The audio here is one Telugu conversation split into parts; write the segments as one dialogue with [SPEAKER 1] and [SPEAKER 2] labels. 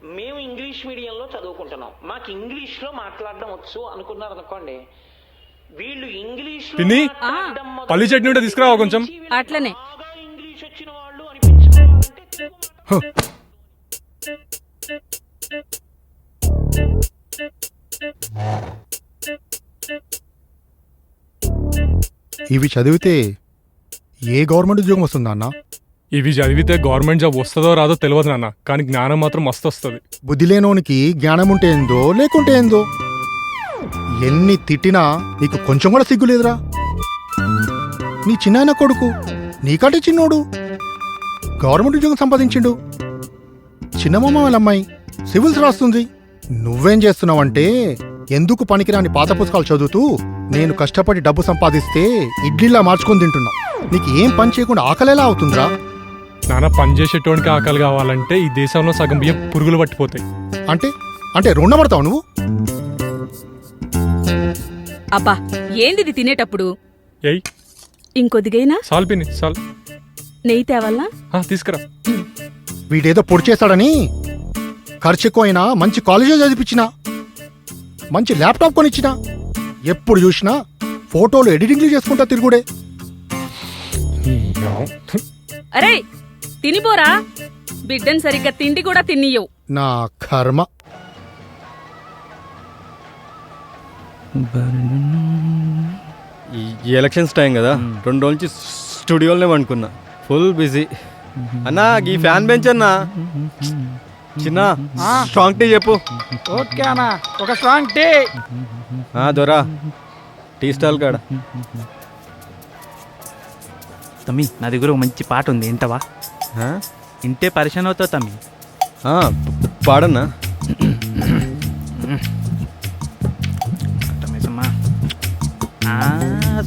[SPEAKER 1] మేము ఇంగ్లీష్ మీడియంలో చదువుకుంటున్నాం, మాకు ఇంగ్లీష్లో మాట్లాడడం వచ్చు అనుకున్నారు అనుకోండి, వీళ్ళు ఇంగ్లీష్
[SPEAKER 2] పల్లి చట్నీ ఉంటే తీసుకురావా కొంచెం.
[SPEAKER 3] అట్లనే
[SPEAKER 1] ఇంగ్లీష్ వచ్చిన వాళ్ళు అనిపించుకోవాలంటే
[SPEAKER 4] ఇవి చదివితే ఏ గవర్నమెంట్ ఉద్యోగం వస్తుందా అన్న?
[SPEAKER 2] ఇవి చదివితే గవర్నమెంట్ జాబ్ వస్తుందో రాదో తెలియదు నాన్న, కానీ జ్ఞానం మాత్రం మస్తు వస్తుంది.
[SPEAKER 4] బుద్ధి లేనోనికి జ్ఞానం ఉంటే ఏందో లేకుంటే ఏందో. ఎన్ని తిట్టినా నీకు కొంచెం కూడా సిగ్గులేదురా? నీ చిన్నాయన కొడుకు నీకంటే చిన్నోడు గవర్నమెంట్ ఉద్యోగం సంపాదించిండు. చిన్నమ్మ వాళ్ళ అమ్మాయి సివిల్స్ రాస్తుంది. నువ్వేం చేస్తున్నావంటే ఎందుకు పనికిరాని పాత పుస్తకాలు చదువుతూ నేను కష్టపడి డబ్బు సంపాదిస్తే ఇడ్లీలా మార్చుకొని తింటున్నావు. నీకు ఏం పని చేయకుండా ఆకలేలా అవుతుందిరా?
[SPEAKER 2] నాన్న, పని చేసేటోనికి ఆకలి కావాలంటే ఈ దేశంలో సగం బియ్యం పురుగులు పట్టిపోతాయి.
[SPEAKER 4] అంటే అంటే రుణపడతావు నువ్వు?
[SPEAKER 3] అబ్బా ఏందిది తినేటప్పుడు?
[SPEAKER 2] ఏయ్
[SPEAKER 3] ఇంకొద్దిగైనా
[SPEAKER 2] సాల్ పిన్ని సాల్.
[SPEAKER 3] నెయ్యి తేవాలా?
[SPEAKER 2] తీసుకురా.
[SPEAKER 4] వీడేదో పొడి చేస్తాడని ఖర్చు ఎక్కువైనా మంచి కాలేజీ చదివించినా, మంచి ల్యాప్టాప్ కొనిచ్చినా, ఎప్పుడు చూసినా ఫోటోలు ఎడిటింగ్లు చేసుకుంటా తిరుగుడే.
[SPEAKER 3] అరే తినిపోరా, బిడ్డను సరిగ్గా తిండి కూడా తినియ్యవు.
[SPEAKER 4] నా కర్మ.
[SPEAKER 5] ఈ ఎలక్షన్స్ టైం కదా, 2 రోజుల నుంచి స్టూడియోలోనే వండుకున్నా, ఫుల్ బిజీ. అన్నా ఈ ఫ్యాన్ బెంచ్ అన్నా, చిన్న స్ట్రాంగ్ టీ చెప్పు.
[SPEAKER 6] ఓకే అన్నా, ఒక స్ట్రాంగ్ టీ.
[SPEAKER 5] దొరా టీ స్టాల్ కాడ.
[SPEAKER 6] తమ్మి నా దగ్గర ఒక మంచి పాట ఉంది, వింటావా? ఇంటే పరిచయం అవుతావు తమ్మి.
[SPEAKER 5] పాడన్నా.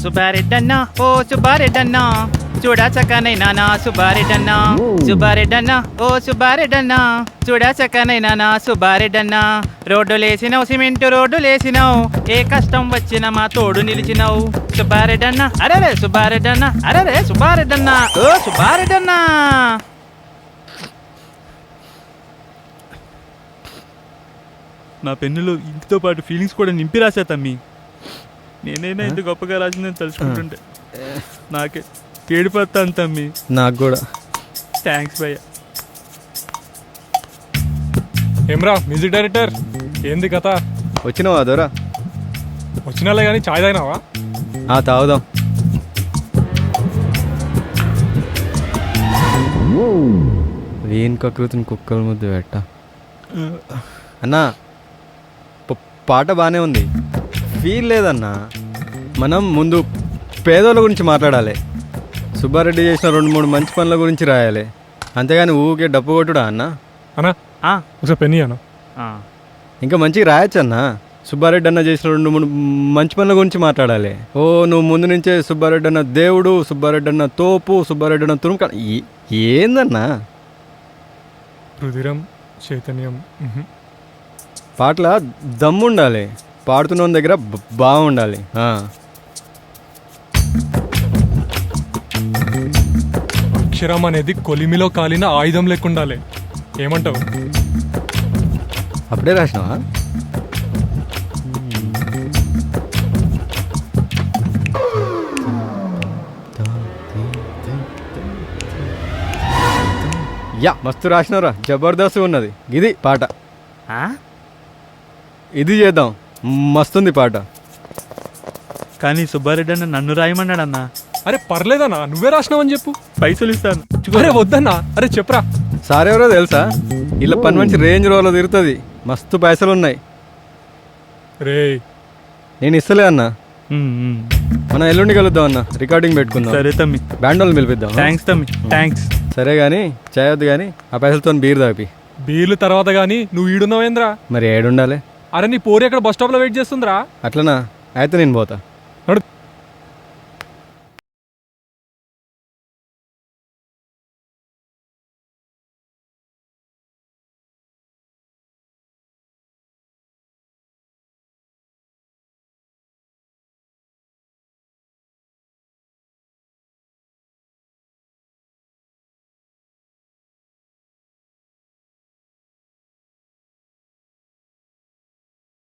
[SPEAKER 6] సుబ్బారెడ్డన్నా ఓ సుబ్బారెడ్డన్నా, చూడా చక్కనైనా నా సుబ్బారెడ్డన్నా. సుబ్బారెడ్డన్నా ఓ సుబ్బారెడ్డన్నా, చూడా చక్కనైనా నా సుబ్బారెడ్డన్నా. రోడ్డులేసినావు, సిమెంట్ రోడ్డులేసినావు, ఏ కష్టం వచ్చినా మా తోడు నిలిచినావు. సుబ్బారెడ్డన్నా అరే సుబ్బారెడ్డన్నా, అరే సుబ్బారెడ్డన్నా, ఓ సుబ్బారెడ్డన్నా. నా పెన్నులో ఇంటితో పాటు ఫీలింగ్స్ కూడా నింపి రాసా తమ్మి. నేనైనా ఇంత గొప్పగా రాసిందని తెలుసుకుంటుంటే నాకే ఏడిపోతాను తమ్మి.
[SPEAKER 5] నాకు కూడా.
[SPEAKER 6] థ్యాంక్స్ భయ్య.
[SPEAKER 2] ఏమ్రా మ్యూజిక్ డైరెక్టర్, ఏంది కథ?
[SPEAKER 5] వచ్చినావా దొరా?
[SPEAKER 2] వచ్చినాలే కానీ చాయ్ తాగినావా?
[SPEAKER 5] తాగుదాం. వీన్ కకృతిని కుక్కల ముద్దు పెట్ట. అన్నా పాట బాగానే ఉంది, ఫీల్ లేదన్నా. మనం ముందు పేదోళ్ళ గురించి మాట్లాడాలి, సుబ్బారెడ్డి చేసిన 2-3 మంచి పనుల గురించి రాయాలి, అంతేగాని ఊకే డప్పు కొట్టుడా అన్నా.
[SPEAKER 2] అన్నా ఒకసారి పెన్ని అన్న.
[SPEAKER 5] ఇంకా మంచిగా రాయచ్చు అన్నా. సుబ్బారెడ్డి అన్న చేసిన 2-3 మంచి పనుల గురించి మాట్లాడాలి. నువ్వు ముందు నుంచే సుబ్బారెడ్డి అన్న దేవుడు, సుబ్బారెడ్డి అన్న తోపు, సుబ్బారెడ్డి అన్న తురుము ఏందన్నా?
[SPEAKER 2] రుధిరం చైతన్యం.
[SPEAKER 5] పాటల దమ్ముండాలి, పాడుతున్న దగ్గర బాగుండాలి.
[SPEAKER 2] అక్షరం అనేది కొలిమిలో కాలిన ఆయుధం లేకుండాలి. ఏమంటావు?
[SPEAKER 5] అప్పుడే రాసినావా? మస్తు రాసినవరా, జబర్దస్త్ ఉన్నది. ఇది పాట, ఇది చేద్దాం, మస్తుంది పాట.
[SPEAKER 6] కానీ సుబ్బారెడ్డి అన్న నన్ను రాయమన్నాడు అన్నా.
[SPEAKER 2] అరే పర్లేదన్నా, నువ్వే రాసినావని చెప్పు,
[SPEAKER 6] పైసలు ఇస్తాను.
[SPEAKER 2] అరే వద్దన్నా, అరే చెప్పరా.
[SPEAKER 5] సార్ ఎవరో తెలుసా? ఇలా పని మంచి రేంజ్ రోలో తిరుగుతుంది, మస్తు పైసలు ఉన్నాయి.
[SPEAKER 2] రే
[SPEAKER 5] నేను ఇస్తలే అన్నా. మనం ఎల్లుండి కలుద్దాం అన్న, రికార్డింగ్ పెట్టుకుందాం.
[SPEAKER 6] సరే తమ్మి,
[SPEAKER 5] బ్యాండ్ వాళ్ళని పిలిపిద్దాం.
[SPEAKER 6] థ్యాంక్స్ తమ్మి, థ్యాంక్స్.
[SPEAKER 5] సరే కానీ చేయొద్దు, కానీ ఆ పైసలతో బీర్ తాపి.
[SPEAKER 2] బీర్లు తర్వాత గానీ నువ్వు ఈడున్నావేంద్రా?
[SPEAKER 5] మరి ఏడుండాలి?
[SPEAKER 2] అరే నీ పోరి అక్కడ బస్ స్టాప్ లో వెయిట్ చేస్తుందిరా.
[SPEAKER 5] అట్లనా? అయితే నేను పోతా.
[SPEAKER 2] నడు.